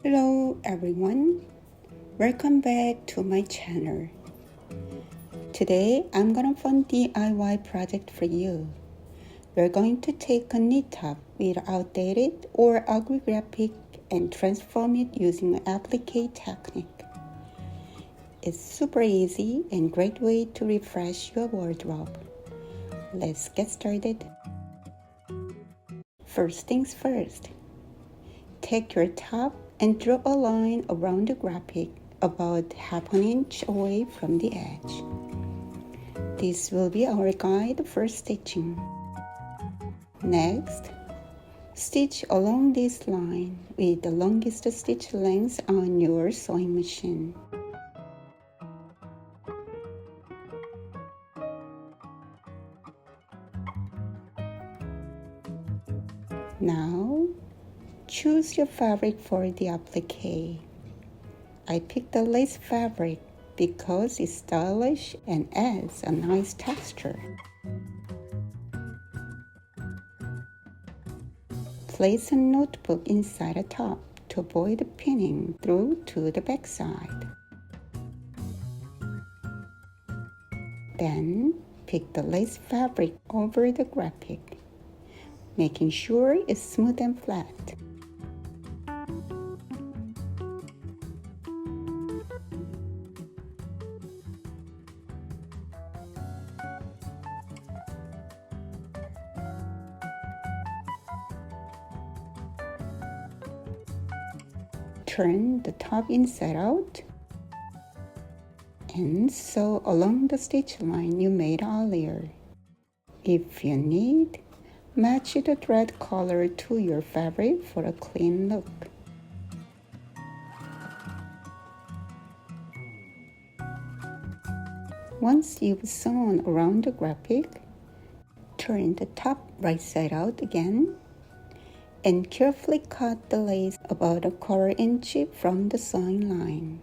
Hello everyone, welcome back to my channel. Today I'm gonna fun DIY project for you. We're going to take a knit top with outdated or ugly graphic and transform it using an applique technique. It's super easy and great way to refresh your wardrobe. Let's get started. First things first, take your top and draw a line around the graphic about half an inch away from the edge. This will be our guide for stitching. Next, stitch along this line with the longest stitch length on your sewing machine. Now, choose your fabric for the applique. I picked the lace fabric because it's stylish and adds a nice texture. Place a notebook inside the top to avoid pinning through to the back side. Then, pick the lace fabric over the graphic, making sure it's smooth and flat. Turn the top inside out and sew along the stitch line you made earlier. If you need, match the thread color to your fabric for a clean look. Once you've sewn around the graphic, turn the top right side out again and carefully cut the lace about a quarter inch from the sewing line.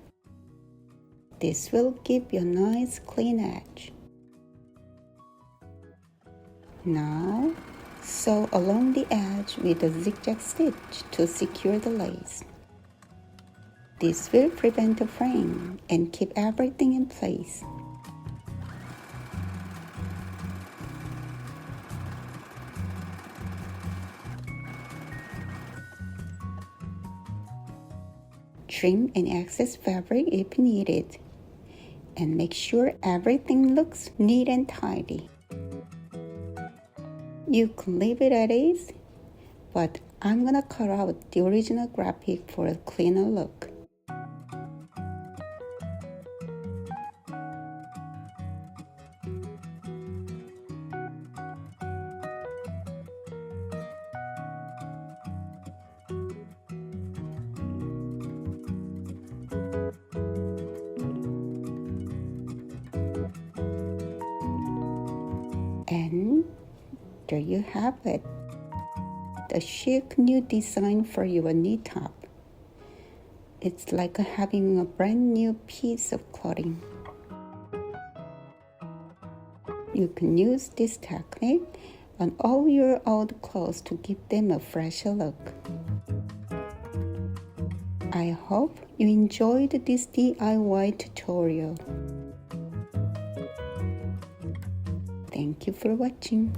This will give you a nice clean edge. Now, sew along the edge with a zigzag stitch to secure the lace. This will prevent the fraying and keep everything in place. Trim any excess fabric if needed, and make sure everything looks neat and tidy. You can leave it at ease, but I'm gonna cut out the original graphic for a cleaner look. And there you have it, the chic new design for your knit top. It's like having a brand new piece of clothing. You can use this technique on all your old clothes to give them a fresher look. I hope you enjoyed this DIY tutorial. Thank you for watching.